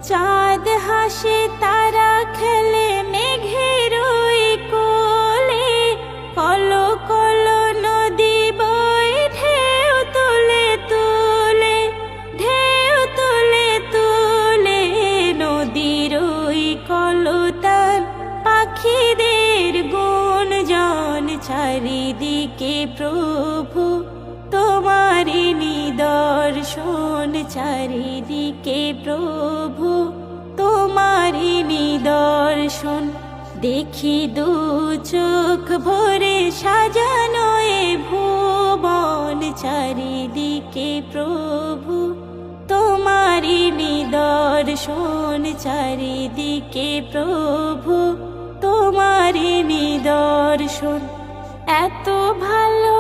চাঁদ হাসে তারা খেলে মেঘের ওই কোলে, কলো কলো নদী বয় ঢেউ তুলে তুলে, ঢেউ তুলে তুলে। নদীর ওই কলতান পাখিদের গুঞ্জন, চারিদিকে প্রভু তোমারি নিদর্শন, চারিদিকে প্রভু তোমারি নিদর্শন। দেখি দু চোখ ভরে সাজানো এ ভুবন, চারিদিকে প্রভু তোমারি নিদর্শন, চারিদিকে প্রভু তোমারি নিদর্শন। এত ভালো